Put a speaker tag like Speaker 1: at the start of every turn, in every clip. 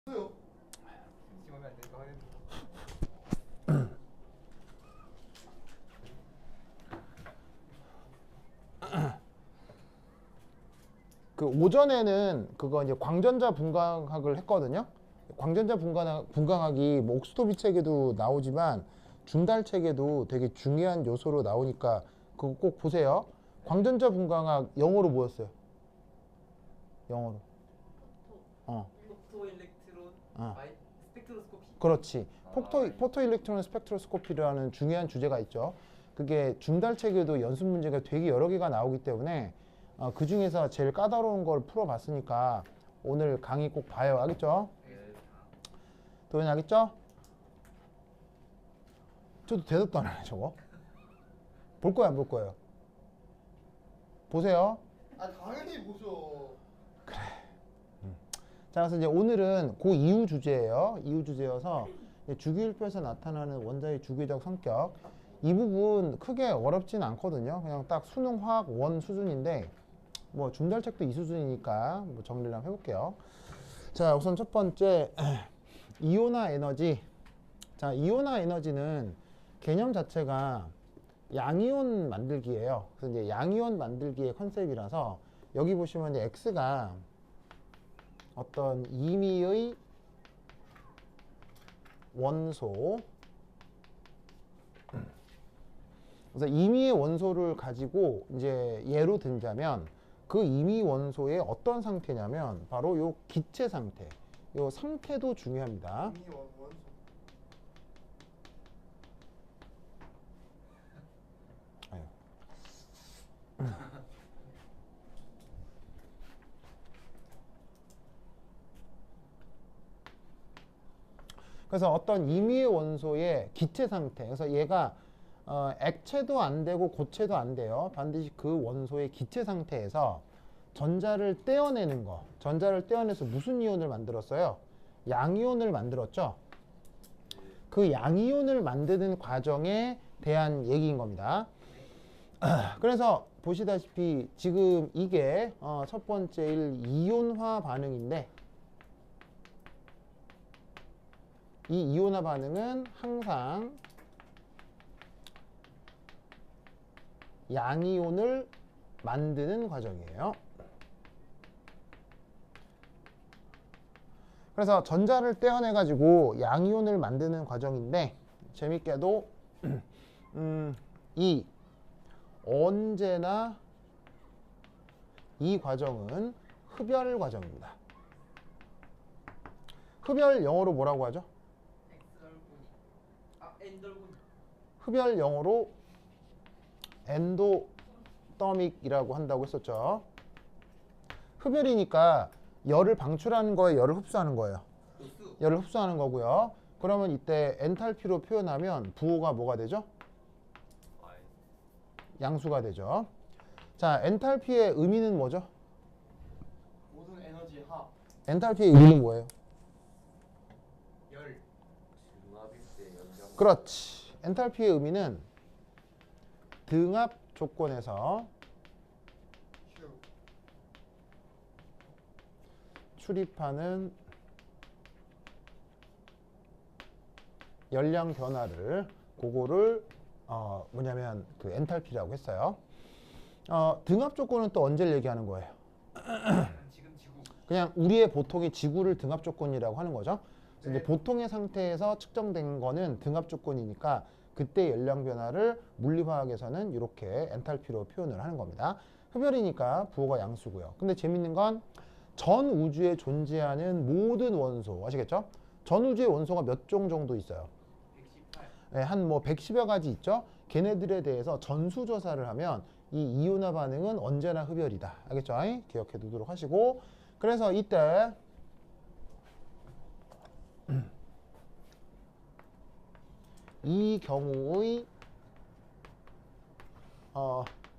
Speaker 1: 심하면 안 되니까 확인.
Speaker 2: 그 오전에는 그거 이제 광전자 분광학을 했거든요. 광전자 분광학이 뭐 옥스토비 책에도 나오지만 중달 책에도 되게 중요한 요소로 나오니까 그거 꼭 보세요. 광전자 분광학 영어로 뭐였어요? 영어로.
Speaker 1: 포토 일렉트론 스펙트로스코피.
Speaker 2: 그렇지. 포토 일렉트론 스펙트로스코피라는 중요한 주제가 있죠. 그게 중달 책에도 연습 문제가 되게 여러 개가 나오기 때문에 그 중에서 제일 까다로운 걸 풀어봤으니까 오늘 강의 꼭 봐요. 알겠죠? 도현이 알겠죠? 저도 대답도 안 하네 저거. 볼 거야 안 볼 거예요? 보세요.
Speaker 3: 아 당연히 보죠.
Speaker 2: 자, 그래서 이제 오늘은 그 이후 주제예요. 이후 주제여서 주기율표에서 나타나는 원자의 주기적 성격, 이 부분 크게 어렵진 않거든요. 그냥 딱 수능 화학 원 수준인데 뭐 중달책도 이 수준이니까 뭐 정리를 한번 해볼게요. 자, 우선 첫 번째 이온화 에너지. 자, 이온화 에너지는 개념 자체가 양이온 만들기예요. 그래서 이제 양이온 만들기의 컨셉이라서 여기 보시면 이제 X가 어떤 임의의 원소, 그래서 임의의 원소를 가지고 이제 예로 들자면 그 임의 원소의 어떤 상태냐면 바로 요 기체 상태, 요 상태도 중요합니다.
Speaker 3: 이미 원소.
Speaker 2: 아유. 그래서 어떤 임의의 원소의 기체 상태, 그래서 얘가 액체도 안 되고 고체도 안 돼요. 반드시 그 원소의 기체 상태에서 전자를 떼어내는 거. 전자를 떼어내서 무슨 이온을 만들었어요? 양이온을 만들었죠. 그 양이온을 만드는 과정에 대한 얘기인 겁니다. 그래서 보시다시피 지금 이게 첫 번째 이온화 반응인데 이 이온화 반응은 항상 양이온을 만드는 과정이에요. 그래서 전자를 떼어내 가지고 양이온을 만드는 과정인데 재밌게도 언제나 이 과정은 흡열 과정입니다. 흡열 영어로 뭐라고 하죠?
Speaker 1: 엔돌군.
Speaker 2: 흡열 영어로 엔도더믹이라고 한다고 했었죠. 흡열이니까 열을 방출하는 거예요, 열을 흡수하는 거예요? 열을 흡수하는 거고요. 그러면 이때 엔탈피로 표현하면 부호가 뭐가 되죠? 양수가 되죠. 자, 엔탈피의 의미는 뭐죠?
Speaker 1: 모든 에너지 합.
Speaker 2: 엔탈피의 의미는 뭐예요?
Speaker 1: 열.
Speaker 2: 그렇지. 엔탈피의 의미는 등압 조건에서 출입하는 열량 변화를 그거를 뭐냐면 그 엔탈피라고 했어요. 등압 조건은 또 언제 얘기하는 거예요?
Speaker 1: 지금 지구.
Speaker 2: 그냥 우리의 보통의 지구를 등압 조건이라고 하는 거죠. 그래서 이제 보통의 상태에서 측정된 거는 등압 조건이니까 그때 열량 변화를 물리화학에서는 이렇게 엔탈피로 표현을 하는 겁니다. 흡열이니까 부호가 양수고요. 근데 재밌는 건 전 우주에 존재하는 모든 원소 아시겠죠? 전 우주의 원소가 몇 종 정도 있어요?
Speaker 1: 118.
Speaker 2: 네, 한 뭐 110여 가지 있죠? 걔네들에 대해서 전수조사를 하면 이 이온화 반응은 언제나 흡열이다. 알겠죠? 기억해 두도록 하시고 그래서 이때 이 경우의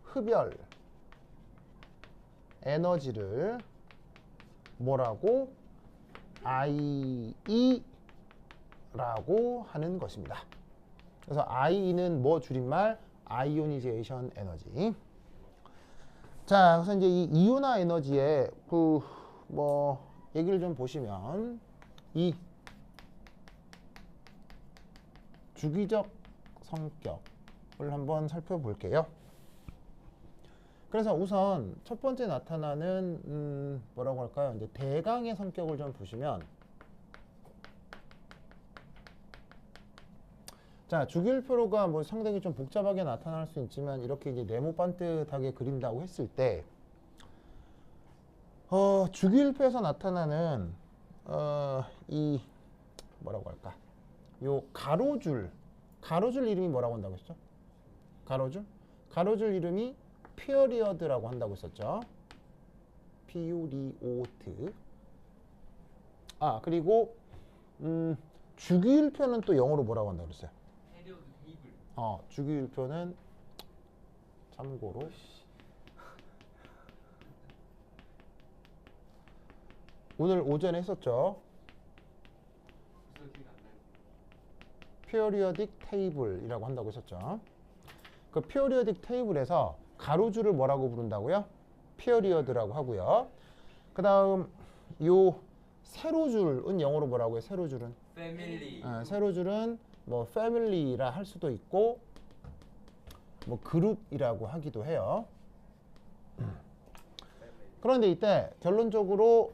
Speaker 2: 흡열 에너지를 뭐라고? IE라고 하는 것입니다. 그래서 IE는 뭐 줄임말? 아이오니제이션 에너지. 자, 그래서 이제 이 이온화 에너지의 그 뭐 얘기를 좀 보시면 이 주기적 성격을 한번 살펴볼게요. 그래서 우선 첫 번째 나타나는 뭐라고 할까요? 이제 대강의 성격을 좀 보시면, 자, 주기율표가 뭐 상당히 좀 복잡하게 나타날 수 있지만 이렇게 이제 네모 반듯하게 그린다고 했을 때, 주기율표에서 나타나는 이 뭐라고 할까? 요 가로줄 이름이 뭐라고 한다고 했죠? 가로줄 이름이 피어리어드라고 한다고 했었죠. 피오리오드. 아, 그리고 주기율표는 또 영어로 뭐라고 한다고 그랬어요?
Speaker 1: 페리오드 테이블.
Speaker 2: 주기율표는 참고로 오늘 오전에 했었죠.
Speaker 1: 무슨 기억 안 나요?
Speaker 2: 피어리어딕 테이블이라고 한다고 했었죠. 그 피어리어딕 테이블에서 가로줄을 뭐라고 부른다고요? 피어리어드라고 하고요. 그 다음 요 세로줄은 영어로 뭐라고 해요? 세로줄은?
Speaker 1: 패밀리.
Speaker 2: 세로줄은 뭐 패밀리라 할 수도 있고 뭐 그룹이라고 하기도 해요. 그런데 이때 결론적으로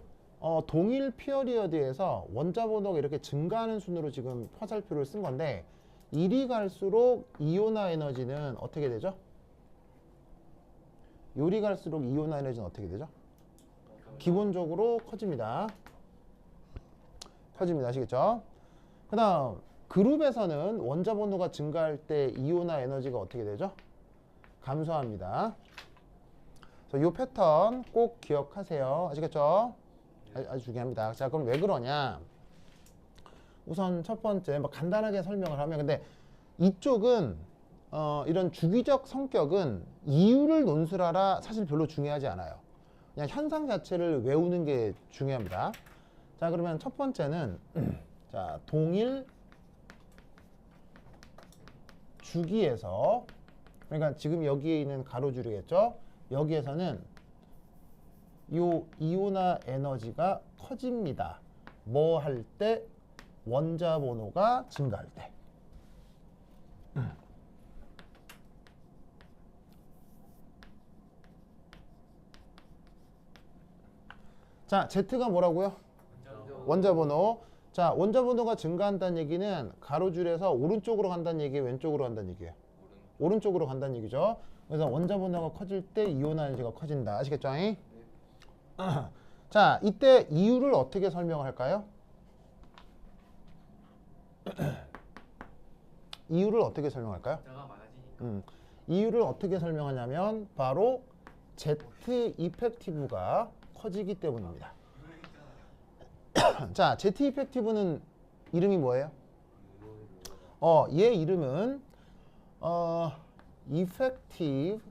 Speaker 2: 동일 피어리어드에서 원자 번호가 이렇게 증가하는 순으로 지금 화살표를 쓴 건데, 이리 갈수록 이온화 에너지는 어떻게 되죠? 요리 갈수록 이온화 에너지는 어떻게 되죠? 기본적으로 커집니다. 아시겠죠? 그 다음 그룹에서는 원자 번호가 증가할 때 이온화 에너지가 어떻게 되죠? 감소합니다. 그래서 이 패턴 꼭 기억하세요. 아시겠죠? 아주 중요합니다. 자, 그럼 왜 그러냐? 우선 첫 번째 뭐 간단하게 설명을 하면, 근데 이쪽은 이런 주기적 성격은 이유를 논술하라 사실 별로 중요하지 않아요. 그냥 현상 자체를 외우는 게 중요합니다. 자, 그러면 첫 번째는 자, 동일 주기에서, 그러니까 지금 여기에 있는 가로줄이겠죠? 여기에서는 요 이온화 에너지가 커집니다. 뭐 할 때? 원자 번호가 증가할 때. 자, Z가 뭐라고요? 원자 번호. 자, 원자 번호가 증가한다는 얘기는 가로줄에서 오른쪽으로 간다는 얘기예요? 왼쪽으로 간다는 얘기예요? 오른쪽으로 간다는 얘기죠. 그래서 원자 번호가 커질 때 이온화 에너지가 커진다. 아시겠죠? 자, 이때 이유를 어떻게 설명할까요? 이유를 어떻게 설명할까요?
Speaker 1: 자가 많아지니까.
Speaker 2: 이유를 어떻게 설명하냐면 바로 Z 이펙티브가 커지기 때문입니다. 자, Z 이펙티브는 이름이 뭐예요? 얘 이름은 Effective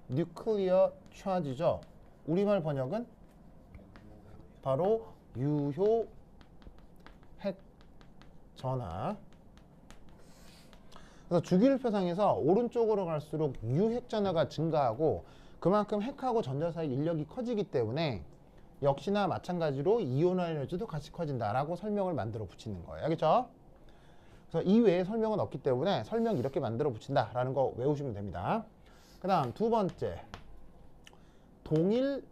Speaker 2: Nuclear Charge죠. 우리말 번역은 바로 유효 핵 전하. 그래서 주기율표상에서 오른쪽으로 갈수록 유핵 전하가 증가하고 그만큼 핵하고 전자 사이 인력이 커지기 때문에 역시나 마찬가지로 이온화 에너지도 같이 커진다라고 설명을 만들어 붙이는 거예요. 알겠죠? 그래서 이 외에 설명은 없기 때문에 설명 이렇게 만들어 붙인다라는 거 외우시면 됩니다. 그 다음 두 번째, 동일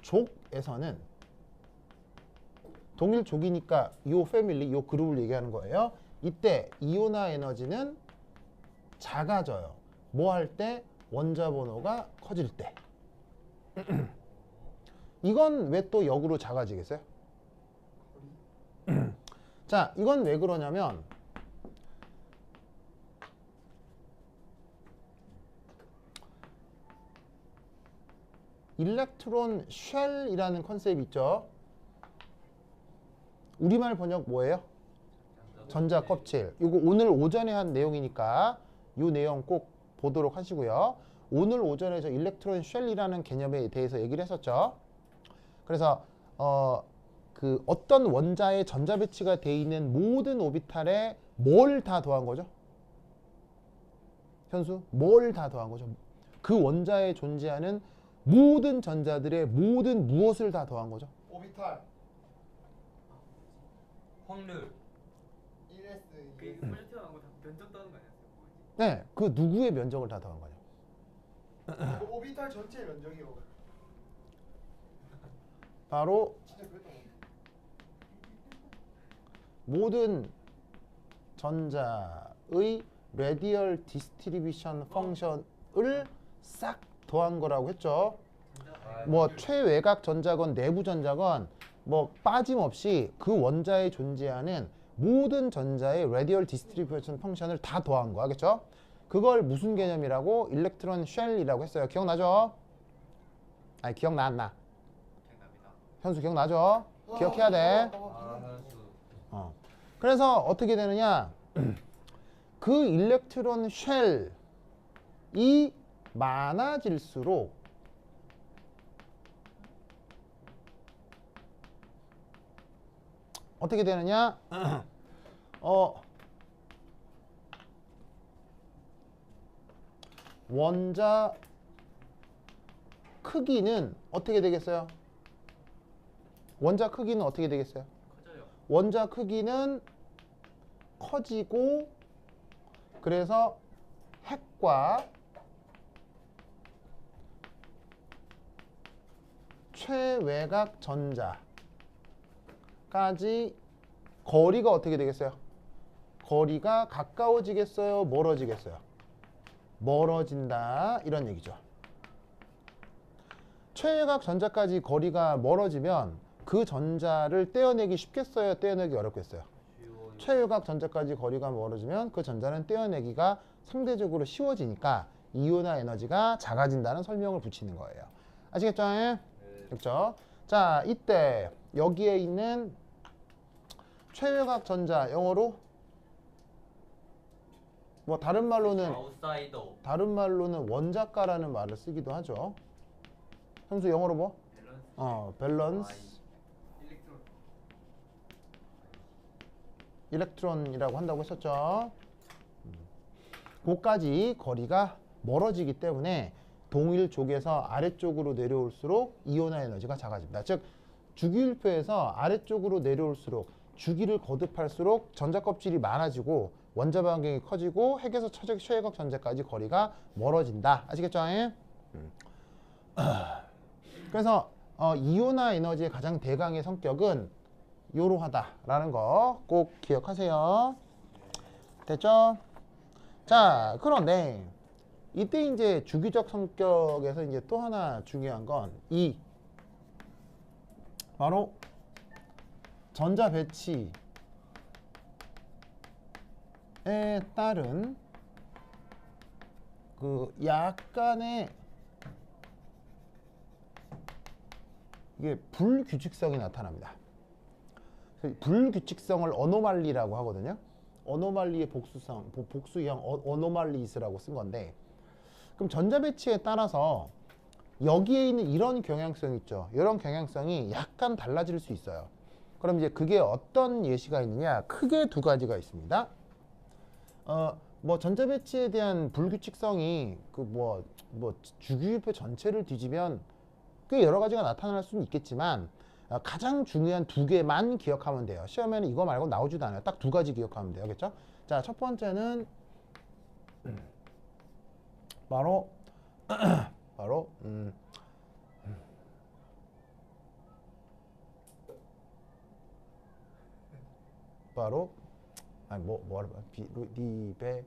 Speaker 2: 족에서는, 동일 족이니까 요 패밀리, 요 그룹을 얘기하는 거예요. 이때 이온화 에너지는 작아져요. 뭐 할 때? 원자 번호가 커질 때. 이건 왜 또 역으로 작아지겠어요? 자, 이건 왜 그러냐면 일렉트론 쉘이라는 컨셉 있죠? 우리말 번역 뭐예요? 전자 껍질. 이거 오늘 오전에 한 내용이니까 이 내용 꼭 보도록 하시고요. 오늘 오전에 저 일렉트론 쉘이라는 개념에 대해서 얘기를 했었죠. 그래서 그 어떤 원자의 전자 배치가 돼 있는 모든 오비탈에 뭘 다 더한 거죠? 현수? 뭘 다 더한 거죠? 그 원자에 존재하는 모든 전자들의 모든 무엇을 다 더한 거죠?
Speaker 3: 오비탈
Speaker 1: 확률.
Speaker 3: 1s
Speaker 1: 그
Speaker 3: 2s
Speaker 1: 프로젝트 하고 다 면적 따는 거 아니었어요? 뭐지?
Speaker 2: 네, 그 누구의 면적을 다 더한 거죠?
Speaker 3: 오비탈 전체 면적이요.
Speaker 2: 바로
Speaker 3: 진짜 그랬던 거.
Speaker 2: 모든 전자의 레디얼 디스트리뷰션 펑션을 싹 더한 거라고 했죠. 뭐 최외곽 전자건 내부 전자건 뭐 빠짐없이 그 원자에 존재하는 모든 전자의 레디얼 디스트리뷰션 펑션을 다 더한 거 알겠죠? 그걸 무슨 개념이라고? 일렉트론 쉘이라고 했어요. 기억나죠? 아니 기억나 안 나?
Speaker 1: 기억납니다.
Speaker 2: 현수 기억나죠? 기억해야 돼.
Speaker 1: 현수.
Speaker 2: 그래서 어떻게 되느냐? 그 일렉트론 쉘이 많아질수록 어떻게 되느냐? 원자 크기는 어떻게 되겠어요? 원자 크기는 어떻게 되겠어요?
Speaker 1: 커져요.
Speaker 2: 원자 크기는 커지고 그래서 핵과 최외곽 전자까지 거리가 어떻게 되겠어요? 거리가 가까워지겠어요? 멀어지겠어요? 멀어진다 이런 얘기죠. 최외곽 전자까지 거리가 멀어지면 그 전자를 떼어내기 쉽겠어요? 떼어내기 어렵겠어요? 최외곽 전자까지 거리가 멀어지면 그 전자는 떼어내기가 상대적으로 쉬워지니까 이온화 에너지가 작아진다는 설명을 붙이는 거예요. 아시겠죠?
Speaker 1: 네.
Speaker 2: 그렇죠? 자, 이때 여기에 있는 최외곽 전자 영어로 뭐 다른 말로는 원자가라는 말을 쓰기도 하죠. 현수 영어로 뭐?
Speaker 1: 밸런스.
Speaker 2: 밸런스
Speaker 1: 일렉트론.
Speaker 2: 일렉트론이라고 한다고 했었죠. 고까지 거리가 멀어지기 때문에 동일 쪽에서 아래쪽으로 내려올수록 이온화 에너지가 작아집니다. 즉 주기율표에서 아래쪽으로 내려올수록 주기를 거듭할수록 전자 껍질이 많아지고 원자 반경이 커지고 핵에서 최외곽 전자까지 거리가 멀어진다. 아시겠죠? 그래서 이온화 에너지의 가장 대강의 성격은 이러하다라는 거 꼭 기억하세요. 됐죠? 자, 그런데 이때 이제 주기적 성격에서 이제 또 하나 중요한 건 이 바로 전자 배치에 따른 그 약간의 이게 불규칙성이 나타납니다. 불규칙성을 어노말리라고 하거든요. 어노말리의 복수형 어노말리스라고 쓴 건데, 그럼 전자 배치에 따라서 여기에 있는 이런 경향성 있죠. 이런 경향성이 약간 달라질 수 있어요. 그럼 이제 그게 어떤 예시가 있느냐? 크게 두 가지가 있습니다. 뭐 전자 배치에 대한 불규칙성이 뭐 주기율표 전체를 뒤지면 꽤 여러 가지가 나타날 수는 있겠지만 가장 중요한 두 개만 기억하면 돼요. 시험에는 이거 말고 나오지도 않아요. 딱 두 가지 기억하면 돼요. 알겠죠? 자, 첫 번째는 바로 아니 뭐하러 봐? 리베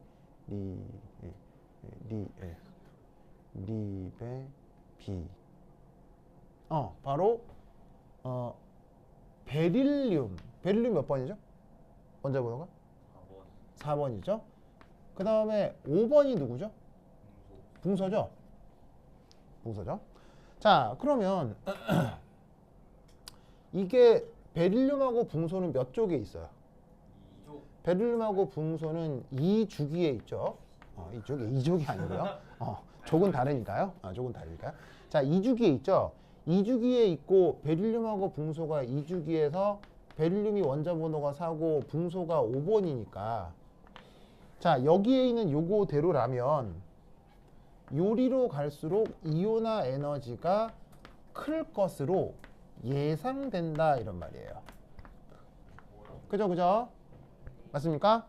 Speaker 2: 비 바로 베릴륨 몇 번이죠? 원자 번호가? 4번이죠. 그 다음에 5번이 누구죠? 붕소죠. 자, 그러면 이게 베릴륨하고 붕소는 몇 쪽에 있어요?
Speaker 1: 2조.
Speaker 2: 베릴륨하고 붕소는 2주기에 있죠. 이쪽에 2족이 아니고요. 족은 다르니까요. 족은 다르니까요. 자, 2주기에 있죠. 2주기에 있고 베릴륨하고 붕소가 2주기에서 베릴륨이 원자 번호가 4고 붕소가 5번이니까 자, 여기에 있는 요거대로라면 요리로 갈수록 이온화 에너지가 클 것으로 예상된다 이런 말이에요. 그죠 그죠? 맞습니까?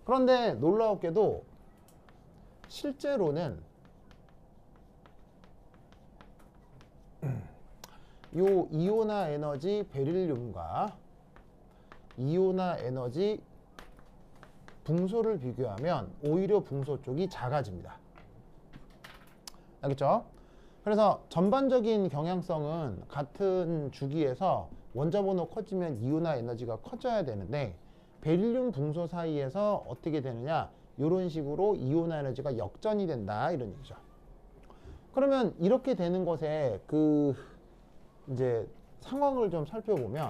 Speaker 2: 그런데 놀라웠게도 실제로는 요 이온화 에너지 베릴륨과 이온화 에너지 붕소를 비교하면 오히려 붕소 쪽이 작아집니다. 알겠죠? 그래서 전반적인 경향성은 같은 주기에서 원자 번호 커지면 이온화 에너지가 커져야 되는데 베릴륨 붕소 사이에서 어떻게 되느냐, 이런 식으로 이온화 에너지가 역전이 된다 이런 얘기죠. 그러면 이렇게 되는 것에 그 이제 상황을 좀 살펴보면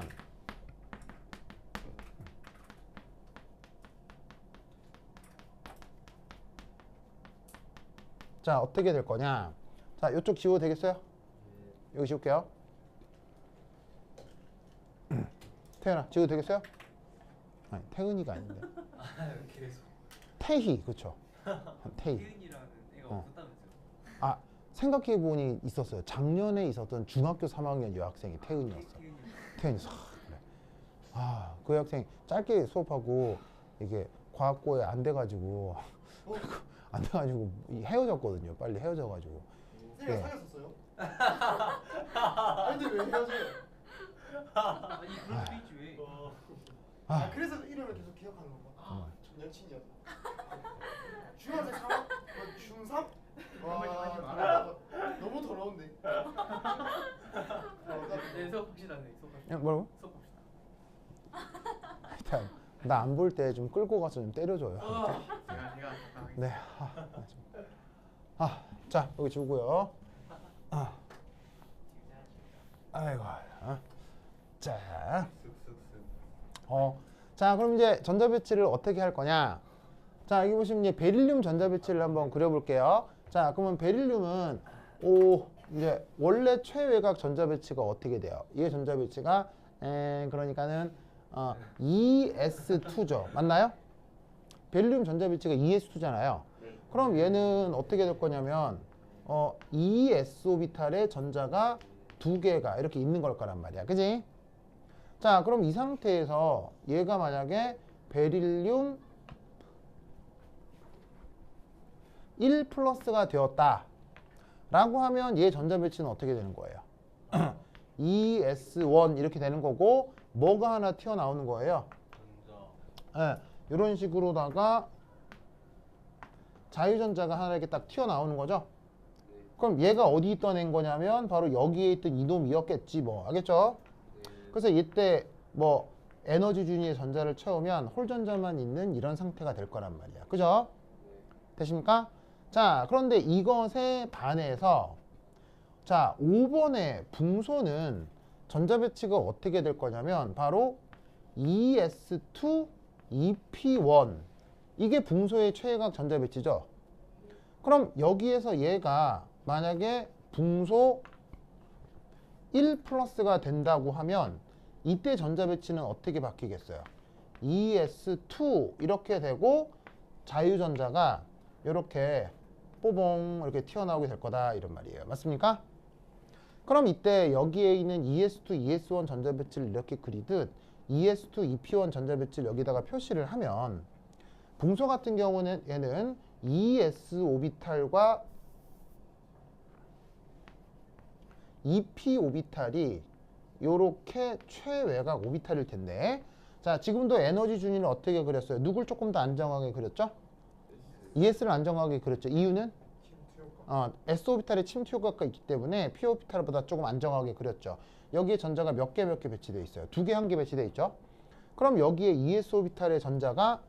Speaker 2: 자 어떻게 될 거냐. 자 이쪽 지워도 되겠어요? 여기 지울게요. 태연아 지워도 되겠어요? 아니 태은이가 아닌데
Speaker 1: 계속
Speaker 2: 태희 그쵸? 태희.
Speaker 1: 태은이라는 애가
Speaker 2: 어.
Speaker 1: 없었다면서요?
Speaker 2: 아 생각해보니 있었어요. 작년에 있었던 중학교 3학년 여학생이 태은이었어. 태은이었어. 그래. 아 그 학생 짧게 수업하고 이게 과학고에 안 돼가지고 안 돼가지고 헤어졌거든요. 빨리 헤어져가지고.
Speaker 3: 선생님
Speaker 2: 네.
Speaker 3: 사귀었었어요? 아니 근데 왜 헤어져요?
Speaker 1: 아니 그럴 수도 있지 왜?
Speaker 3: 아 그래서 이름을 계속 기억하는 건가? 아, 전 여친이었다. 중학생 3? 중3?
Speaker 1: 그런 말좀 하지 마라.
Speaker 3: 너무 더러운데.
Speaker 1: 네 수업 합시다. 네 수업 합시다.
Speaker 2: 뭐라고?
Speaker 1: 수업 합시다.
Speaker 2: 일단 나 안 볼 때 좀 끌고 가서 좀 때려줘요.
Speaker 1: 제가
Speaker 2: 네. 자 여기 주고요. 아이고. 자. 자 그럼 이제 전자배치를 어떻게 할 거냐. 자 여기 보시면 이제 베릴륨 전자배치를 한번 그려볼게요. 자 그러면 베릴륨은 이제 원래 최외곽 전자배치가 어떻게 돼요? 이게 전자배치가 그러니까는 ES2죠. 맞나요? 베릴륨 전자배치가 ES2잖아요. 그럼 얘는 어떻게 될 거냐면 ES 오비탈의 전자가 두 개가 이렇게 있는 걸 거란 말이야. 그지? 자 그럼 이 상태에서 얘가 만약에 베릴륨 1 플러스가 되었다 라고 하면 얘 전자배치는 어떻게 되는 거예요? ES1 이렇게 되는 거고 뭐가 하나 튀어나오는 거예요? 이런 식으로다가 자유전자가 하나 이렇게 딱 튀어나오는 거죠. 그럼 얘가 어디 있던 애인 거냐면 바로 여기에 있던 이놈이었겠지 뭐. 알겠죠? 그래서 이때 뭐 에너지 준위의 전자를 채우면 홀전자만 있는 이런 상태가 될 거란 말이야. 그죠? 되십니까? 자 그런데 이것에 반해서 자 5번의 붕소는 전자배치가 어떻게 될 거냐면 바로 ES2 EP1 이게 붕소의 최외곽 전자배치죠. 그럼 여기에서 얘가 만약에 붕소 1 플러스가 된다고 하면 이때 전자배치는 어떻게 바뀌겠어요? ES2 이렇게 되고 자유전자가 이렇게 뽀봉 이렇게 튀어나오게 될 거다 이런 말이에요. 맞습니까? 그럼 이때 여기에 있는 ES2, ES1 전자배치를 이렇게 그리듯 ES2, EP1 전자배치를 여기다가 표시를 하면 붕소 같은 경우는 얘는 ES 오비탈과 EP 오비탈이 요렇게 최외곽 오비탈일 텐데 자 지금도 에너지 준위를 어떻게 그렸어요? 누굴 조금 더 안정하게 그렸죠? ES를 안정하게 그렸죠. 이유는? S 오비탈에 침투 효과가 있기 때문에 P 오비탈보다 조금 안정하게 그렸죠. 여기에 전자가 몇 개 배치되어 있어요? 2개, 1개 배치되어 있죠. 그럼 여기에 ES 오비탈의 전자가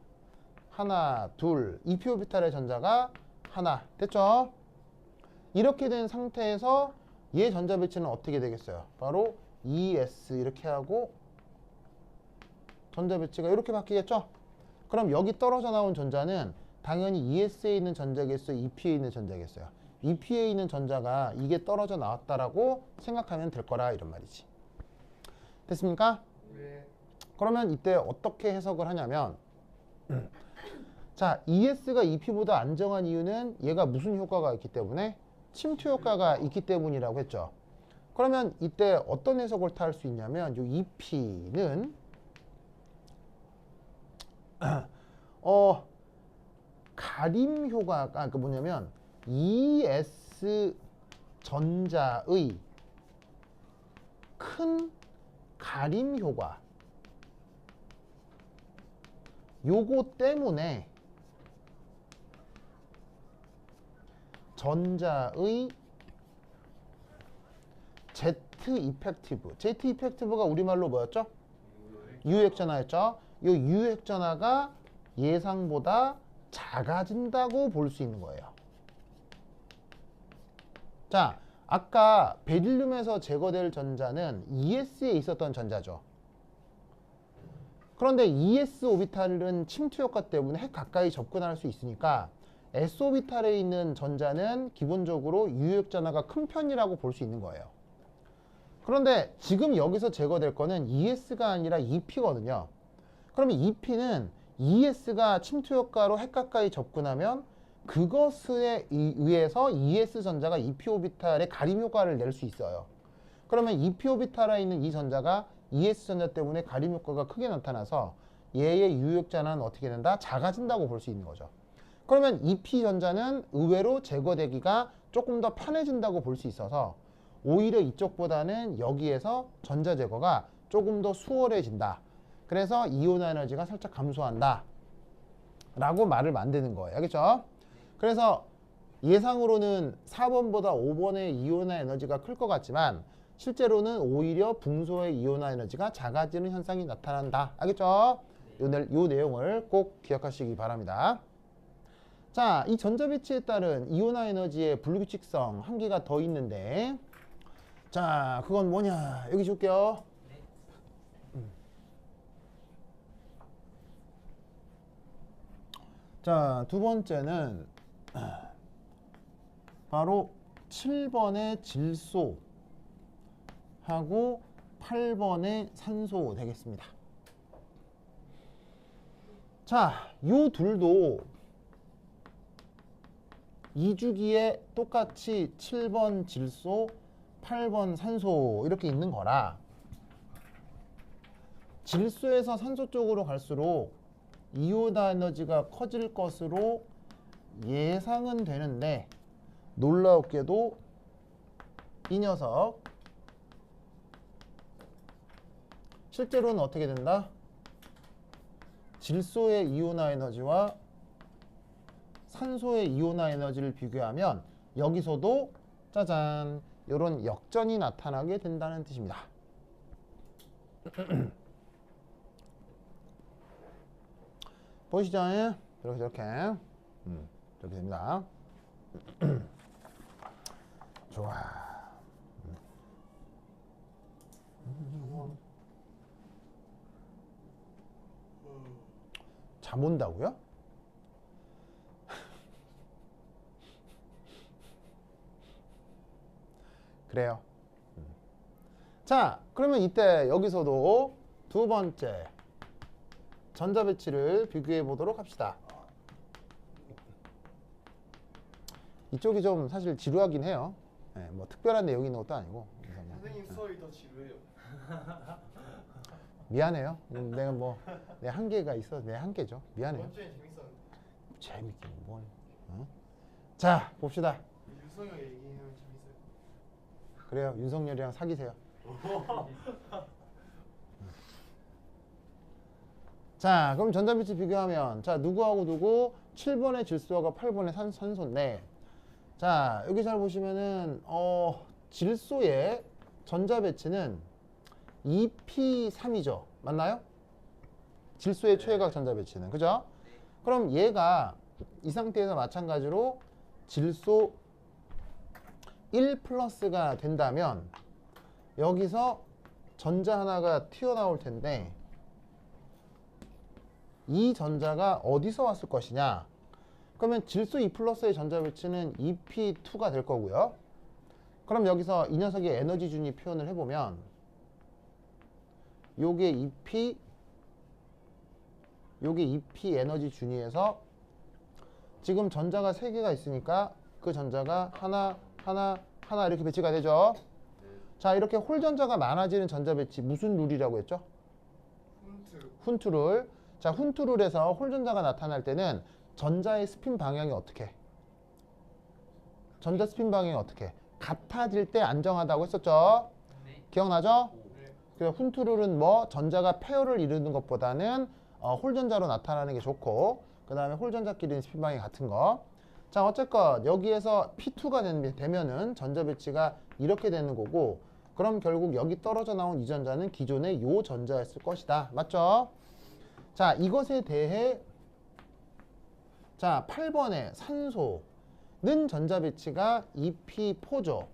Speaker 2: 하나, 둘, EP 오비탈의 전자가 하나. 됐죠? 이렇게 된 상태에서 얘 전자 배치는 어떻게 되겠어요? 바로 ES 이렇게 하고 전자 배치가 이렇게 바뀌겠죠? 그럼 여기 떨어져 나온 전자는 당연히 ES에 있는 전자겠어요? EP에 있는 전자겠어요? EP에 있는 전자가 이게 떨어져 나왔다라고 생각하면 될 거라 이런 말이지. 됐습니까?
Speaker 3: 네.
Speaker 2: 그러면 이때 어떻게 해석을 하냐면 자, ES가 EP보다 안정한 이유는 얘가 무슨 효과가 있기 때문에? 침투 효과가 있기 때문이라고 했죠. 그러면 이때 어떤 해석을 할 수 있냐면 이 EP는 가림 효과가 그 뭐냐면 ES 전자의 큰 가림 효과 요거 때문에 전자의 Z 이펙티브 Z 이펙티브가 우리말로 뭐였죠? 유액전하였죠? 요 유액전하가 예상보다 작아진다고 볼 수 있는 거예요. 자, 아까 베릴륨에서 제거될 전자는 ES에 있었던 전자죠. 그런데 ES 오비탈은 침투 효과 때문에 핵 가까이 접근할 수 있으니까 S 오비탈에 있는 전자는 기본적으로 유액전하가 큰 편이라고 볼 수 있는 거예요. 그런데 지금 여기서 제거될 거는 ES가 아니라 EP거든요. 그러면 EP는 ES가 침투 효과로 핵 가까이 접근하면 그것에 의해서 ES 전자가 EP 오비탈의 가림 효과를 낼 수 있어요. 그러면 EP 오비탈에 있는 이 전자가 ES 전자 때문에 가림 효과가 크게 나타나서 얘의 유효자는 어떻게 된다? 작아진다고 볼 수 있는 거죠. 그러면 EP 전자는 의외로 제거되기가 조금 더 편해진다고 볼 수 있어서 오히려 이쪽보다는 여기에서 전자 제거가 조금 더 수월해진다. 그래서 이온 에너지가 살짝 감소한다 라고 말을 만드는 거예요. 알겠죠? 그래서 예상으로는 4번보다 5번의 이온화 에너지가 클 것 같지만 실제로는 오히려 붕소의 이온화 에너지가 작아지는 현상이 나타난다. 알겠죠? 요 내용을 꼭 기억하시기 바랍니다. 자, 이 전자배치에 따른 이온화 에너지의 불규칙성 한 개가 더 있는데 자, 그건 뭐냐? 여기 줄게요. 자, 두 번째는 바로 7번의 질소 하고 8번의 산소 되겠습니다. 자, 요 둘도 2주기에 똑같이 7번 질소, 8번 산소 이렇게 있는 거라 질소에서 산소 쪽으로 갈수록 이온화 에너지가 커질 것으로 예상은 되는데 놀라웠게도 이 녀석 실제로는 어떻게 된다? 질소의 이온화 에너지와 산소의 이온화 에너지를 비교하면 여기서도 짜잔 이런 역전이 나타나게 된다는 뜻입니다. 보이시죠? 이렇게 이렇게 됩니다. 좋아. 잠 온다고요? 그래요. 자, 그러면 이때 여기서도 두 번째 전자배치를 비교해 보도록 합시다. 이쪽이 좀 사실 지루하긴 해요. 네, 뭐 특별한 내용이 있는 것도 아니고. 그래서 뭐,
Speaker 3: 선생님 수업이 더 지루해요.
Speaker 2: 미안해요. 내가 뭐 내 한계가 있어. 내 한계죠. 미안해요.
Speaker 3: 이번 주에 재밌었는데.
Speaker 2: 재밌긴 뭘. 어? 자, 봅시다.
Speaker 3: 유성형 얘기하면 재밌어요.
Speaker 2: 그래요. 윤석열이랑 사귀세요. 자, 그럼 전자배치 비교하면 자, 누구하고 누구? 7번의 질소하고 8번의 산소인데 자, 여기 잘 보시면은 질소의 전자배치는 2p3이죠. 맞나요? 질소의 최외각 전자배치는. 그죠? 그럼 얘가 이 상태에서 마찬가지로 질소 1 플러스가 된다면 여기서 전자 하나가 튀어나올 텐데 이 전자가 어디서 왔을 것이냐? 그러면 질소 2 플러스의 전자배치는 2p2가 될 거고요. 그럼 여기서 이 녀석의 에너지 준위 표현을 해보면 요게 2p 에너지 준위에서 지금 전자가 3개가 있으니까 그 전자가 하나 이렇게 배치가 되죠. 자, 이렇게 홀 전자가 많아지는 전자 배치 무슨 룰이라고 했죠? 훈트 룰. 자, 훈트 룰에서 홀 전자가 나타날 때는 전자의 스핀 방향이 어떻게 해? 전자 스핀 방향이 어떻게 해? 같아질 때 안정하다고 했었죠?
Speaker 1: 네.
Speaker 2: 기억나죠?
Speaker 3: 네.
Speaker 2: 그래서 훈트 룰은 뭐 전자가 페어를 이루는 것보다는 홀 전자로 나타나는 게 좋고, 그 다음에 홀 전자끼리는 스핀 방향이 같은 거. 자, 어쨌건 여기에서 P2가 되면은 전자 배치가 이렇게 되는 거고, 그럼 결국 여기 떨어져 나온 이 전자는 기존의 요 전자였을 것이다. 맞죠? 자, 이것에 대해 자, 8번에 산소는 전자 배치가 2p4죠.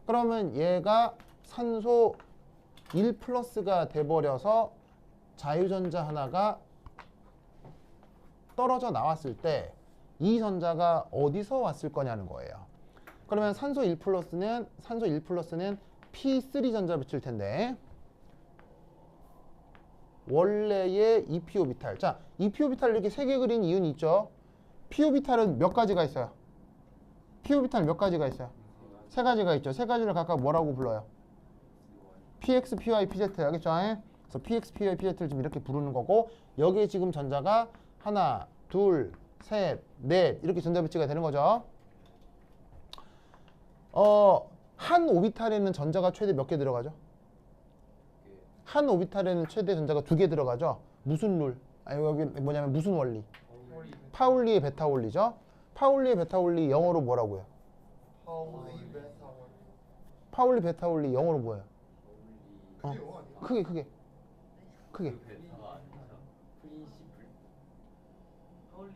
Speaker 2: 그러면 얘가 산소 1 플러스가 돼버려서 자유전자 하나가 떨어져 나왔을 때 이 전자가 어디서 왔을 거냐는 거예요. 그러면 산소 1 플러스는 P3 전자 배치일 텐데, 원래의 2p 오비탈. 자, 2p 오비탈 이렇게 3개 그린 이유는 있죠. p 오비탈은 몇 가지가 있어요? p 오비탈 몇 가지가 있어요? 3가지가 있죠. 3가지를 각각 뭐라고 불러요? px, py, pz. 알겠죠? 그래서 px, py, pz를 지금 이렇게 부르는 거고, 여기에 지금 전자가 하나, 둘, 셋, 넷 이렇게 전자 배치가 되는 거죠. 한 오비탈에는 전자가 최대 몇 개 들어가죠? 한 오비탈에는 최대 전자가 2개 들어가죠. 무슨 룰? 아니, 여기 뭐냐면 무슨 원리? 파울리의 베타 원리죠. 파울리의 베타 원리 영어로 뭐라고요? 파울리 베타 원리 영어로 뭐예요? 크게.
Speaker 1: 파울리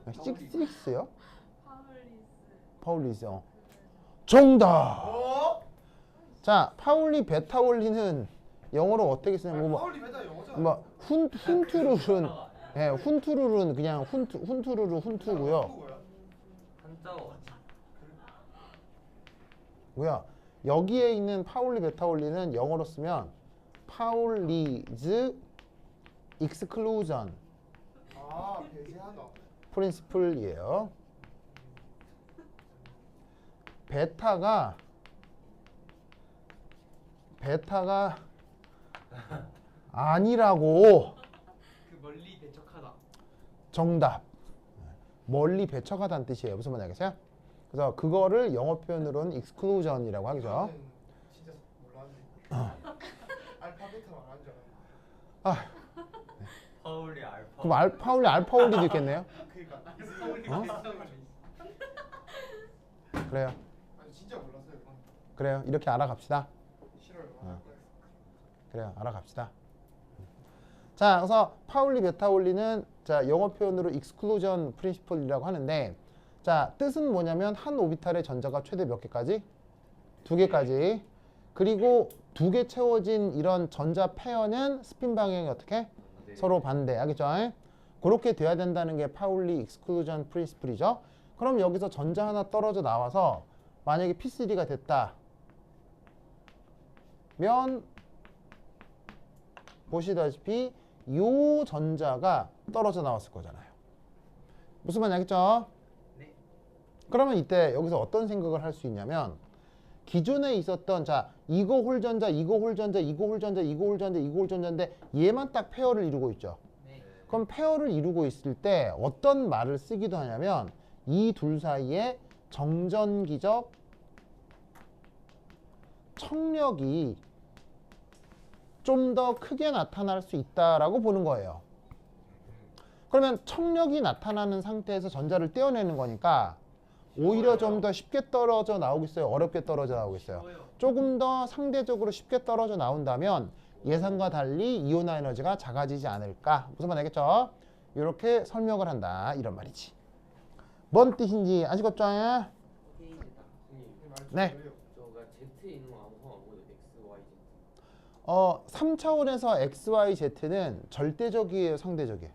Speaker 1: 6?
Speaker 2: 6요?
Speaker 4: 파울리스.
Speaker 2: 파울리스. 정답.
Speaker 3: 어?
Speaker 2: 자, 파울리 베타 원리는 영어로 어떻게 쓰냐면
Speaker 3: 파울리 베타 영어잖아.
Speaker 2: 뭐 훈투룰은 훈투룰은 그냥 훈투고요.
Speaker 1: 한자어.
Speaker 2: 뭐야? 여기에 있는 파울리 베타 원리는 영어로 쓰면 파울리즈 익스클루전
Speaker 3: 아, 배제하다.
Speaker 2: 프린시플이에요. 베타가 아니라고.
Speaker 1: 그 멀리 배척하다.
Speaker 2: 정답. 멀리 배척하다는 뜻이에요. 무슨 말인지 알겠어요? 그래서 그거를 영어 표현으로는 exclusion이라고 하죠.
Speaker 3: 저는 진짜 몰랐는데. 알파벳을 안한 줄 알았는데.
Speaker 1: 파울리 알파.
Speaker 2: 그럼 파울리 알파 원리도 있겠네요.
Speaker 3: 그러니까.
Speaker 1: 파울리
Speaker 2: 어?
Speaker 1: 배척.
Speaker 2: 그래요.
Speaker 3: 아니 진짜 몰랐어요.
Speaker 2: 그래요. 이렇게 알아갑시다.
Speaker 3: 싫어요.
Speaker 2: 그래요. 알아갑시다. 자, 그래서 파울리 베타 원리는 자, 영어 표현으로 exclusion principle이라고 하는데, 자, 뜻은 뭐냐면 한 오비탈의 전자가 최대 몇 개까지? 2개까지. 그리고 2개 채워진 이런 전자 페어는 스핀 방향이 어떻게? 서로 반대. 알겠죠? 그렇게 돼야 된다는 게 파울리 exclusion principle이죠. 그럼 여기서 전자 하나 떨어져 나와서 만약에 P3가 됐다. 면 보시다시피 요 전자가 떨어져 나왔을 거잖아요. 무슨 말인지 알겠죠?
Speaker 1: 네.
Speaker 2: 그러면 이때 여기서 어떤 생각을 할 수 있냐면, 기존에 있었던 자 이거 홀전자, 이거 홀전자, 이거 홀전자, 이거 홀전자, 이거 홀전자인데 얘만 딱 페어를 이루고 있죠.
Speaker 1: 네.
Speaker 2: 그럼 페어를 이루고 있을 때 어떤 말을 쓰기도 하냐면, 이 둘 사이에 정전기적 청력이 좀 더 크게 나타날 수 있다라고 보는 거예요. 그러면 청력이 나타나는 상태에서 전자를 떼어내는 거니까 오히려 좀 더 쉽게 떨어져 나오겠어요? 어렵게 떨어져 나오겠어요?
Speaker 1: 쉬워요.
Speaker 2: 조금 더 상대적으로 쉽게 떨어져 나온다면 예상과 달리 이온화 에너지가 작아지지 않을까? 무슨 말 알겠죠? 이렇게 설명을 한다 이런 말이지. 뭔 뜻인지 아시겠죠? 네.
Speaker 5: 저가 Z에 있는 거 아무거나 안 보여도 X, Y, Z.
Speaker 2: 3차원에서 XYZ는 절대적이에요, 상대적이에요?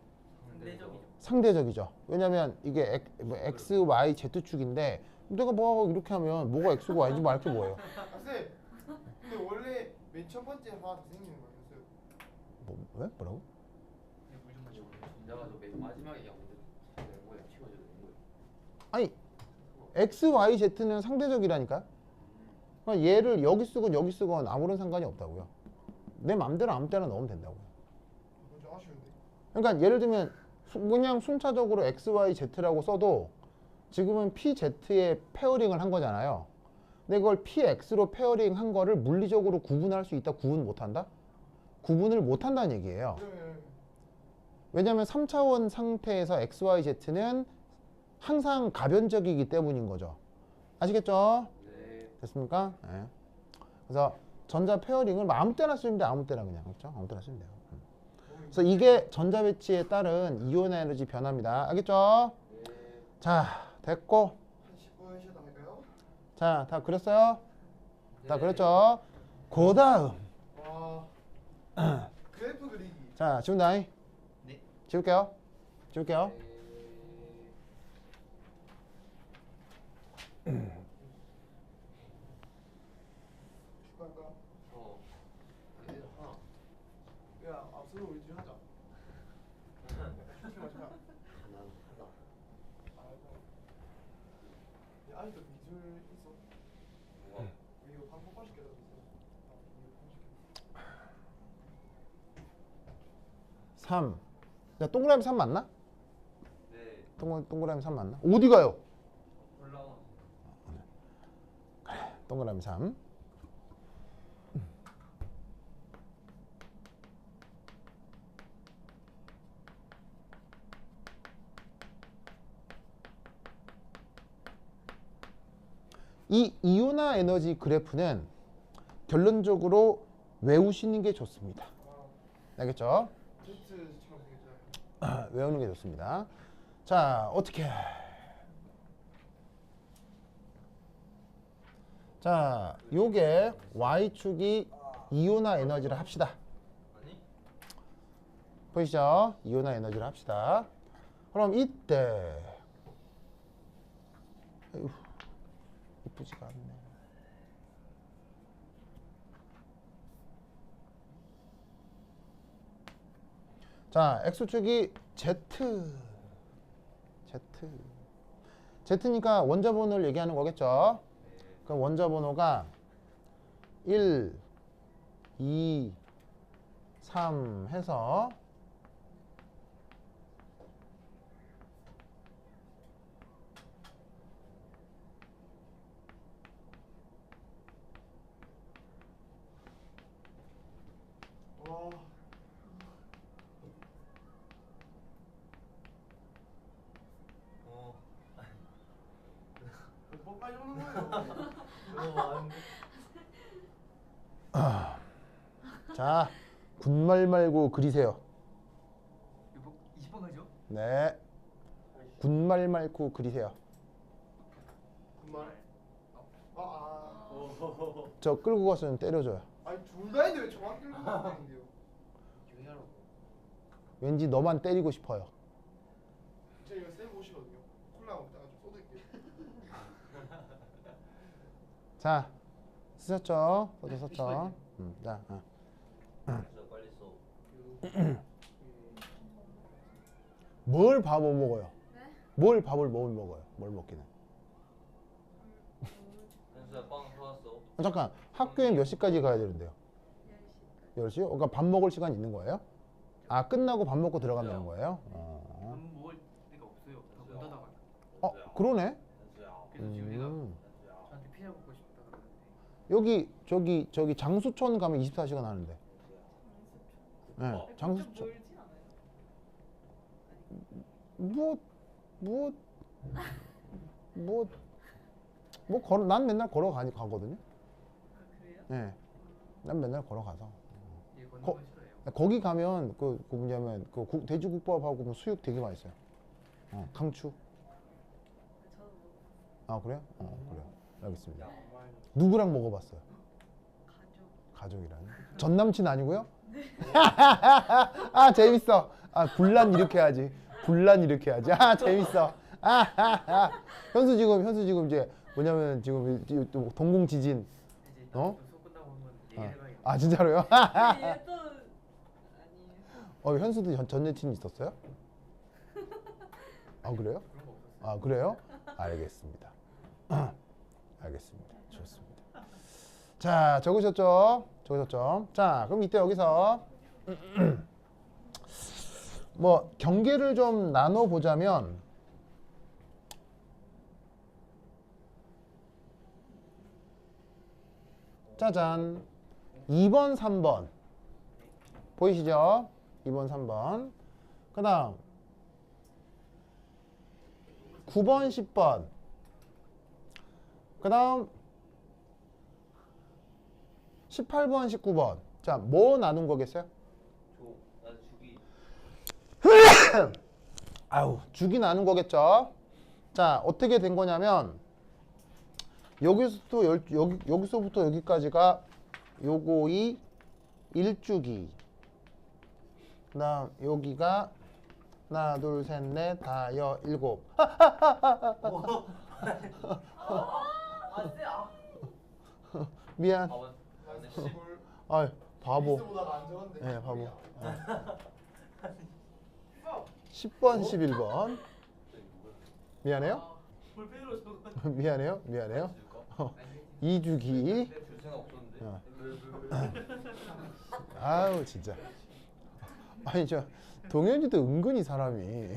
Speaker 1: 상대적이죠.
Speaker 2: 상대적이죠. 왜냐면 이게 X, Y, Z축인데 내가 뭐 이렇게 하면 뭐가 X고 Y인지 뭐 알 게 뭐예요?
Speaker 3: 아, 쌤. 근데 원래 맨 첫 번째 하나 더 생기는 거였어요.
Speaker 2: 왜? 뭐라고?
Speaker 1: 물좀 마셔볼래요?
Speaker 5: 앉아가지고 맨 마지막에 그냥 내는 거야. 치워줘야 되는 거야.
Speaker 2: 아니 x, y, z는 상대적이라니까. 그러니까 얘를 여기 쓰건 여기 쓰건 아무런 상관이 없다고요. 내 맘대로 아무 때나 넣으면 된다고요.
Speaker 3: 이건 좀 아쉬운데.
Speaker 2: 그러니까 예를 들면 그냥 순차적으로 x, y, z라고 써도 지금은 p, z의 페어링을 한 거잖아요. 근데 그걸 p, x로 페어링 한 거를 물리적으로 구분할 수 있다, 구분 못 한다? 구분을 못 한다는 얘기예요.
Speaker 3: 네.
Speaker 2: 왜냐하면 3차원 상태에서 x, y, z는 항상 가변적이기 때문인 거죠. 아시겠죠?
Speaker 5: 네.
Speaker 2: 됐습니까? 네. 그래서 전자 페어링을 아무 때나 쓰면 돼. 아무 때나 그냥. 그렇죠? 아무 때나 쓰면 돼요. 그래서 이게 전자 배치에 따른 이온 에너지 변화입니다. 알겠죠?
Speaker 5: 네.
Speaker 2: 자, 됐고.
Speaker 3: 한 10분 쉬다 할까요?
Speaker 2: 자, 다 그렸어요? 다
Speaker 5: 네.
Speaker 2: 그렸죠? 그 다음.
Speaker 3: 와. 그래프 그리기.
Speaker 2: 자, 지운다잉.
Speaker 1: 네.
Speaker 2: 지울게요. 지울게요.
Speaker 3: 축구할까?
Speaker 5: 어. 아니 하나.
Speaker 3: 야, 앞서서 우리 둘이 하자. 팀 하자.
Speaker 5: 하나.
Speaker 3: 야, 아직도 미술 있어?
Speaker 5: 뭐가?
Speaker 3: 이거 방 폭발시켜야 돼. 이거
Speaker 2: 3. 야, 동그라미 3 맞나?
Speaker 1: 네.
Speaker 2: 동그라미 3 맞나? 어디 가요?
Speaker 1: 올라와.
Speaker 2: 동그라미 3. 이 이온화 에너지 그래프는 결론적으로 외우시는 게 좋습니다. 알겠죠?
Speaker 3: Z처럼 생겼잖아요.
Speaker 2: 외우는 게 좋습니다. 자, 어떻게? 자, 요게 Y축이 이온화 에너지를 합시다.
Speaker 1: 아니?
Speaker 2: 보이시죠? 이온화 에너지를 합시다. 그럼 이때 에휴, 이쁘지가 않네. 자, X축이 Z. Z니까 원자 번호를 얘기하는 거겠죠? 그럼 원자 번호가 1, 2, 3 해서
Speaker 3: 와.
Speaker 1: 어.
Speaker 3: 뭐 빨리 오는 거예요?
Speaker 1: 너무 많은데.
Speaker 2: 자, 군말 말고 그리세요.
Speaker 1: 이거 20번 가죠?
Speaker 2: 네. 군말 말고 그리세요.
Speaker 3: 정말. 아.
Speaker 2: 저 끌고 가서 좀 때려줘요.
Speaker 3: 아니 둘 다 했는데 왜 저만 끌고 가는데요?
Speaker 5: 교회하러.
Speaker 2: 왠지 너만 때리고 싶어요.
Speaker 3: 제가 이거 쌤 오시거든요. 콜라 먹다가 좀 쏟을게요.
Speaker 2: 자, 쓰셨죠? 썼죠? 자,
Speaker 1: 진짜 빨리 써.
Speaker 2: 뭘 밥을 먹어요?
Speaker 4: 네?
Speaker 2: 뭘 밥을 뭘 먹어요? 뭘 먹기는?
Speaker 1: 현수야 빵 사왔어.
Speaker 2: 잠깐, 학교에 몇 시까지 가야 되는데요?
Speaker 4: 10시까지.
Speaker 2: 10시요? 그러니까 밥 먹을 시간 있는 거예요? 아, 끝나고 밥 먹고 들어가면 되는 거예요?
Speaker 1: 밥 먹을 데가 없어요. 다문 닫아가요.
Speaker 2: 그러네?
Speaker 1: 그래서 지금 얘가 저한테 피자 먹고 싶다 그러는데.
Speaker 2: 여기 저기 장수촌 가면 24시간 하는데. 네, 장수촌.
Speaker 4: 좀 멀진 않아요?
Speaker 2: 난 맨날 가거든요.
Speaker 4: 아 그래요?
Speaker 2: 네, 난 맨날 걸어가서.
Speaker 1: 얘 걷는
Speaker 2: 거-
Speaker 1: 건 싫어해요.
Speaker 2: 거기 가면 그 뭐냐면 돼지국밥하고 뭐 수육 되게 맛있어요. 강추.
Speaker 4: 저도
Speaker 2: 아 그래요? 그래요. 알겠습니다.
Speaker 3: 정말.
Speaker 2: 누구랑 먹어봤어요?
Speaker 4: 가족.
Speaker 2: 가족이랑. 전 남친 아니고요? 아 재밌어. 아 분란 일으켜야지. 아 재밌어. 현수 지금 이제 뭐냐면 지금 또 동공 지진.
Speaker 1: 이제
Speaker 2: 어?
Speaker 1: 수업 끝나고 한번 얘기를 해봐야겠다.
Speaker 2: 아 진짜로요?
Speaker 4: 얘또 아니에요.
Speaker 2: 현수도 전 여친 있었어요? 아 그래요?
Speaker 1: 그런 거 없었어요.
Speaker 2: 아 그래요? 알겠습니다. 알겠습니다. 좋습니다. 자 적으셨죠? 적으셨죠? 자 그럼 이때 여기서 뭐 경계를 좀 나눠 보자면 짜잔 2번 3번 보이시죠? 2번 3번 그 다음 9번 10번 그 다음 18번 19번 자 뭐 나눈 거겠어요?
Speaker 5: 나는 주기.
Speaker 2: 아우 주기 나눈 거겠죠. 자 어떻게 된 거냐면 여기서부터 여기까지가 요거이 1주기 그 다음 여기가 하나 둘 셋 넷 다 여 일곱 미안
Speaker 5: 밥은
Speaker 3: 시골
Speaker 2: 아 바보
Speaker 3: 미스보다 안 좋은데.
Speaker 2: 네 바보 10번 11번 미안해요
Speaker 1: 볼펜으로 적어.
Speaker 2: 미안해요 미안해요
Speaker 5: 줄까?
Speaker 2: 2주기
Speaker 5: 줄 생각 없었는데.
Speaker 2: 어. 아우 진짜 아니 저 동현이도 은근히 사람이
Speaker 5: 왜요?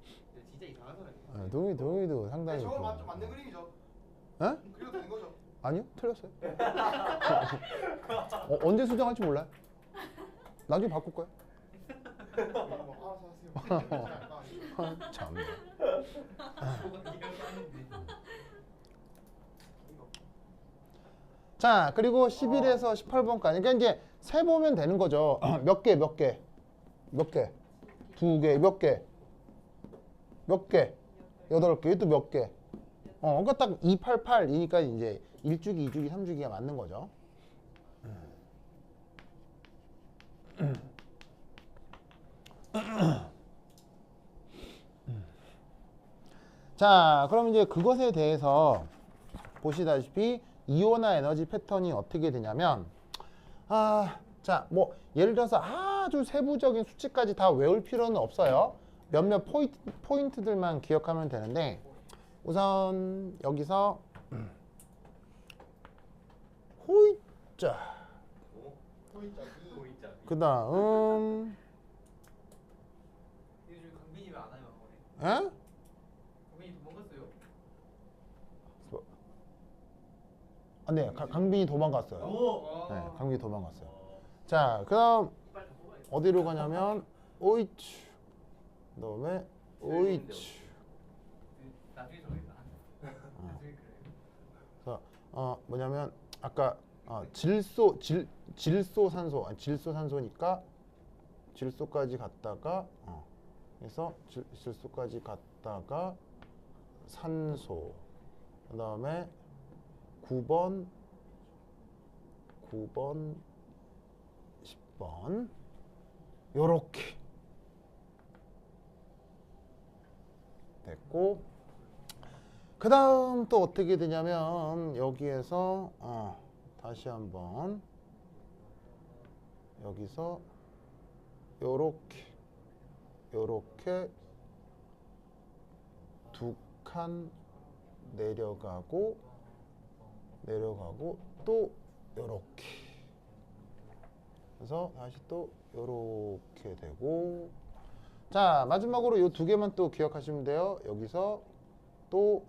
Speaker 5: 진짜 이상한 사람이에요.
Speaker 2: 동현이도 상당히
Speaker 3: 저거
Speaker 2: 그-
Speaker 3: 맞죠? 맞는 그림이죠.
Speaker 2: 어?
Speaker 3: 그래도 되는 거죠.
Speaker 2: 아니요 틀렸어요 언제 수정할지 몰라요 나중에 바꿀 거예요
Speaker 3: 뭐 알아서 하세요.
Speaker 2: 참 자 그리고 11에서 18번까지 그러니까 이제 세 보면 되는 거죠 몇 개 몇 개 몇 개 두 개 몇 개 몇 개 8개 또 몇 개 그러니까 딱 288이니까 이제 1주기 2주기 3주기가 맞는 거죠 자 그럼 이제 그것에 대해서 보시다시피 이온화 에너지 패턴이 어떻게 되냐면 자 뭐 예를 들어서 아주 세부적인 수치까지 다 외울 필요는 없어요 몇몇 포인트들만 기억하면 되는데 우선 여기서 호이자
Speaker 5: 보이자.
Speaker 2: 그 다음
Speaker 1: 요즘 강빈이 왜 안 와요 학원에?
Speaker 2: 에?
Speaker 1: 강빈이 도망갔어요.
Speaker 2: 네 강빈이 도망갔어요
Speaker 1: 오.
Speaker 2: 네 강빈이 도망갔어요 자 그 다음
Speaker 1: 빨리 좀 뽑아야겠다.
Speaker 2: 어디로 가냐면 오이츠 그 다음에 오이츠
Speaker 1: 나중에 저기다. 나중에 그래.
Speaker 2: 그래서 뭐냐면 아까 질소산소 아니 질소산소니까 질소까지 갔다가 그래서 질소까지 갔다가 산소 그 다음에 9번 10번 요렇게 됐고 그 다음 또 어떻게 되냐면 여기에서 다시 한번 여기서 요렇게 두 칸 내려가고 또 요렇게 그래서 다시 또 요렇게 되고 자 마지막으로 요 두 개만 또 기억하시면 돼요 여기서 또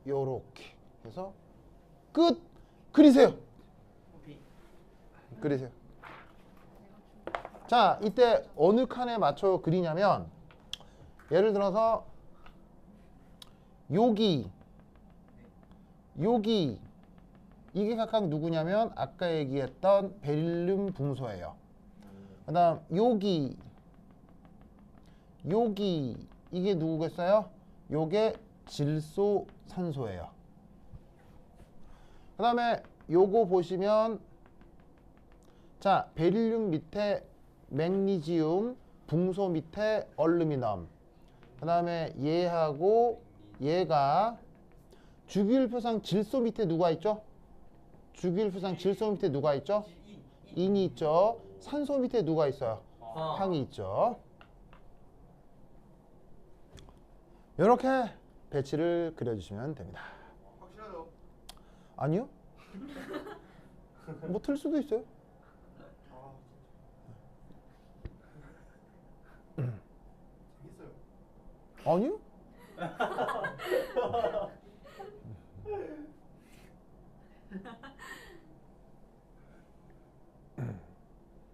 Speaker 2: 요렇게 해서 끝 그리세요 그리세요 자 이때 어느 칸에 맞춰 그리냐면 예를 들어서 여기 이게 각각 누구냐면 아까 얘기했던 베릴륨 붕소예요 그 다음 여기 이게 누구겠어요? 요게 질소 산소예요 그 다음에 요거 보시면 자 베릴륨 밑에 맥니지움 붕소 밑에 얼루미늄 그 다음에 얘하고 얘가 주기율표상 질소 밑에 누가 있죠? 주기율표상 질소 밑에 누가 있죠? 인이 있죠. 산소 밑에 누가 있어요? 황이 있죠. 이렇게 배치를 그려주시면 됩니다.
Speaker 3: 확실하죠?
Speaker 2: 아니요? 뭐 틀 수도 있어요.
Speaker 3: 아 재밌어요.
Speaker 2: 아니요?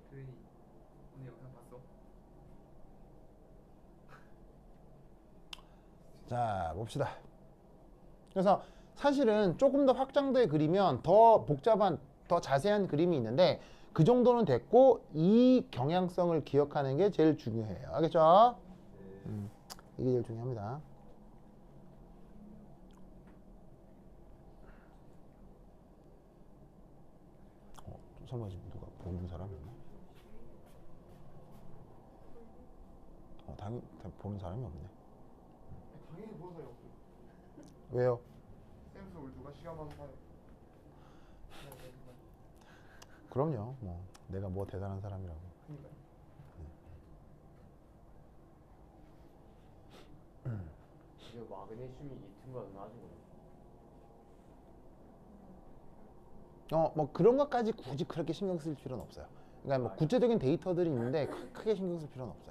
Speaker 1: 도현이 오늘 영상 봤어?
Speaker 2: 자, 봅시다. 그래서 사실은 조금 더 확장돼 그리면 더 복잡한, 더 자세한 그림이 있는데 그 정도는 됐고 이 경향성을 기억하는 게 제일 중요해요. 알겠죠? 이게 제일 중요합니다. 설마 지금 누가 보는 사람이 있나? 당연히 보는 사람이 없네.
Speaker 3: 당연히 보는 사람이 없어요.
Speaker 2: 왜요?
Speaker 3: 쌤수 우리 누가 시간만 봐요.
Speaker 2: 그럼요. 뭐 내가 뭐 대단한 사람이라고.
Speaker 3: 그러니까요.
Speaker 5: 이게 마그네슘이 이튼보다 나아진 거예요.
Speaker 2: 뭐 그런 것까지 굳이 그렇게 신경 쓸 필요는 없어요. 그러니까 뭐 구체적인 데이터들이 있는데 크게 신경 쓸 필요는 없어요.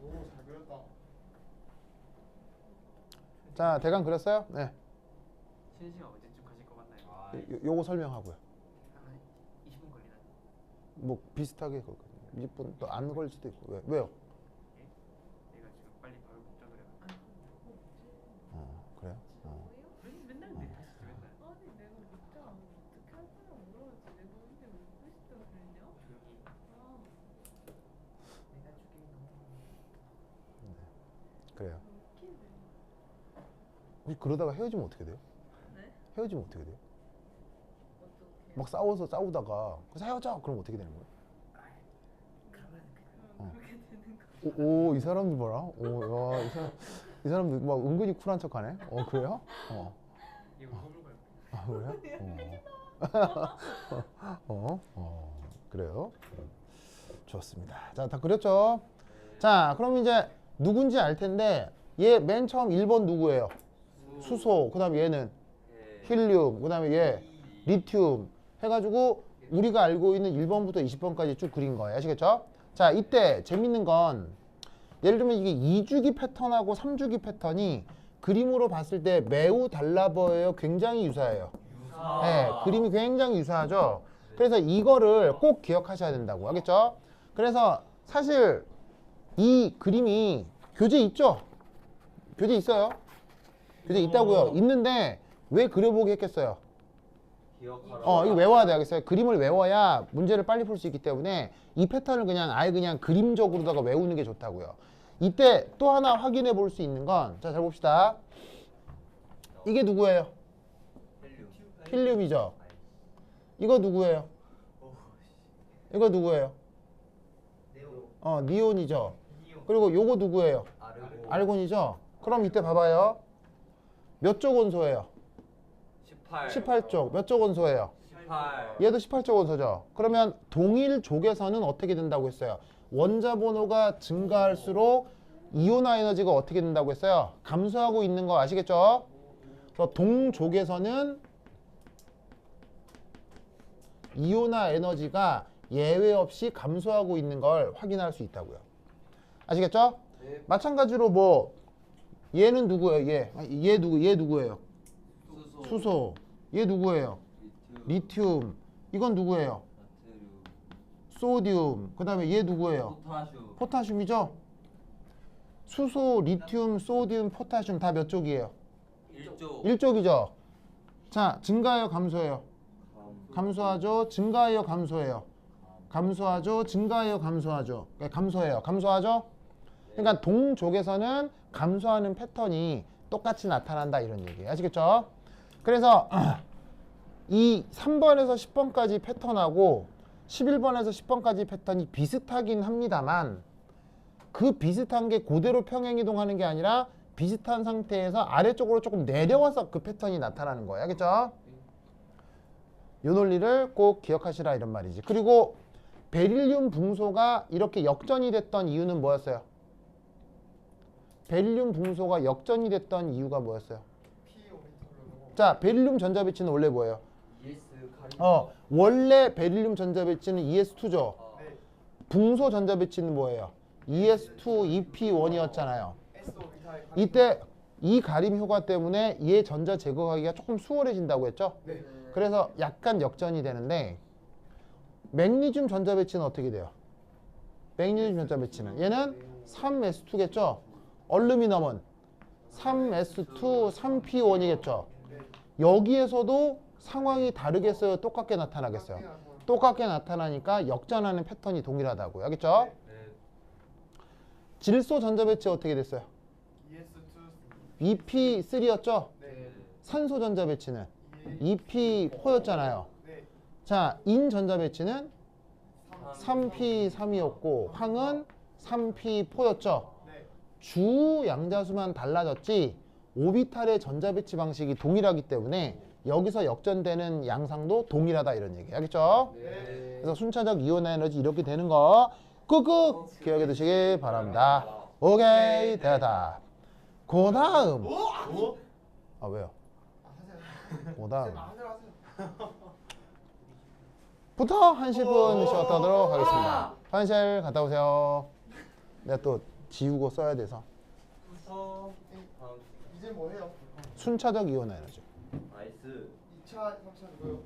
Speaker 3: 오잘 그렸다.
Speaker 2: 자, 대강 그렸어요? 네.
Speaker 1: 쉬는 시간 언제쯤 가실 것 같나요?
Speaker 2: 요거 설명하고요.
Speaker 1: 한 20분 걸리나요?
Speaker 2: 뭐 비슷하게 20분 또 안 걸릴 수도 있고. 왜요?
Speaker 1: 내가 지금 빨리 밥을 먹자 그래.
Speaker 2: 그래요?
Speaker 1: 맨날 내 탓이지 맨날.
Speaker 4: 아니 내가 먹자 어떻게 할 거냐 물어봤지. 내가 언제 먹고 싶다 그랬냐?
Speaker 1: 조용히.
Speaker 4: 아
Speaker 1: 내가 죽이는
Speaker 2: 그래요.
Speaker 4: 웃기네.
Speaker 2: 혹시 그러다가 헤어지면 어떻게 돼요?
Speaker 4: 네?
Speaker 2: 헤어지면 어떻게 돼요?
Speaker 4: 어떻게?
Speaker 2: 막 싸우다가 그래서 헤어져. 그럼 어떻게 되는 거예요?
Speaker 1: 그러면
Speaker 4: 그렇게 되는 거.
Speaker 2: 오, 이 사람들 봐라. 오, 야, 이 사람들 막 은근히 쿨한 척하네. 그래요?
Speaker 1: 이거 허물 걸.
Speaker 2: 그래요? 그래요? 좋습니다. 자, 다 그렸죠? 자, 그럼 이제 누군지 알 텐데 얘 맨 처음 1번 누구예요? 수소. 그 다음에 얘는 힐륨. 그 다음에 얘 리튬. 해가지고 우리가 알고 있는 1번부터 20번까지 쭉 그린 거예요. 아시겠죠? 자, 이때 재밌는 건 예를 들면 이게 2주기 패턴하고 3주기 패턴이 그림으로 봤을 때 매우 달라 보여요? 굉장히 유사해요? 네, 그림이 굉장히 유사하죠? 그래서 이거를 꼭 기억하셔야 된다고. 알겠죠? 그래서 사실 이 그림이 교재 있죠? 교재 있어요? 교재 있다고요? 있는데 왜 그려보기 했겠어요?
Speaker 5: 기억하라.
Speaker 2: 이거 외워야 돼. 알겠어요? 그림을 외워야 문제를 빨리 풀 수 있기 때문에 이 패턴을 아예 그냥 그림적으로다가 외우는 게 좋다고요. 이때 또 하나 확인해 볼 수 있는 건, 자, 잘 봅시다. 이게 누구예요? 힐륨이죠? 이거 누구예요? 이거 누구예요? 니온이죠? 그리고 요거 누구예요? 알곤이죠? 그럼 이때 봐봐요. 몇 쪽 원소예요? 18쪽. 몇 쪽 원소예요?
Speaker 5: 18.
Speaker 2: 얘도 18쪽 원소죠. 그러면 동일 족에서는 어떻게 된다고 했어요? 원자 번호가 증가할수록 이온화 에너지가 어떻게 된다고 했어요? 감소하고 있는 거 아시겠죠? 그래서 동족에서는 이온화 에너지가 예외 없이 감소하고 있는 걸 확인할 수 있다고요. 아시겠죠?
Speaker 5: 네.
Speaker 2: 마찬가지로 뭐 얘는 누구예요? 얘 누구예요? 수소. 얘 누구예요? 리튬. 이건 누구예요? 소듐. 그 다음에 얘 누구예요? 포타슘이죠? 수소, 리튬, 소듐, 포타슘 다 몇 쪽이에요? 1쪽이죠? 자, 증가해요, 감소해요? 감소하죠? 증가해요, 감소해요? 감소하죠? 증가해요, 감소하죠? 감소해요. 감소하죠? 그러니까 동족에서는 감소하는 패턴이 똑같이 나타난다 이런 얘기예요. 아시겠죠? 그래서 이 3번에서 10번까지 패턴하고 11번에서 10번까지 패턴이 비슷하긴 합니다만 그 비슷한 게 그대로 평행이동하는 게 아니라 비슷한 상태에서 아래쪽으로 조금 내려와서 그 패턴이 나타나는 거예요. 알겠죠? 이 논리를 꼭 기억하시라 이런 말이지. 그리고 베릴륨 붕소가 이렇게 역전이 됐던 이유는 뭐였어요? 베릴륨 붕소가 역전이 됐던 이유가 뭐였어요?
Speaker 3: P 오비탈로.
Speaker 2: 자, 베릴륨 전자배치는 원래 뭐예요?
Speaker 5: ES 가리.
Speaker 2: 원래 베릴륨 전자배치는 ES2죠.
Speaker 3: 네.
Speaker 2: 붕소 전자배치는 뭐예요? ES2, EP1이었잖아요.
Speaker 3: S 오비탈.
Speaker 2: 이때 이 가림 효과 때문에 얘 전자 제거하기가 조금 수월해진다고 했죠?
Speaker 3: 네.
Speaker 2: 그래서 약간 역전이 되는데 맥니듐 전자 배치는 어떻게 돼요? 맥니듐 전자 배치는 얘는 3s2겠죠? 얼루미늄은 3s2, 3p1이겠죠? 여기에서도 상황이 다르겠어요? 똑같게 나타나겠어요? 똑같게 나타나니까 역전하는 패턴이 동일하다고요. 알겠죠?
Speaker 5: 네.
Speaker 2: 질소 전자 배치 어떻게 됐어요?
Speaker 3: ES2.
Speaker 2: EP3였죠?
Speaker 3: 네.
Speaker 2: 산소 전자 배치는 EP4였잖아요.
Speaker 3: 네.
Speaker 2: 자, 인 전자 배치는 3p3이었고 황은 3p4였죠.
Speaker 3: 네.
Speaker 2: 주 양자수만 달라졌지 오비탈의 전자 배치 방식이 동일하기 때문에 여기서 역전되는 양상도 동일하다 이런 얘기. 알겠죠?
Speaker 5: 네.
Speaker 2: 그래서 순차적 이온 에너지 이렇게 되는 거 꾹꾹 기억해 두시기 바랍니다. 오케이, 대답. 그 다음.
Speaker 3: 오?
Speaker 2: 아, 왜요?
Speaker 3: 하세요.
Speaker 2: 그 다음.
Speaker 3: 하세요.
Speaker 2: 부터 한 10분 쉬었다 하도록 하겠습니다. 화장실 갔다 오세요. 내가 또 지우고 써야 돼서.
Speaker 5: 부서. 다음.
Speaker 3: 이제 뭐 해요?
Speaker 2: 순차적 이온 에너지.
Speaker 5: 나이스.
Speaker 3: 2차, 3차 누구요?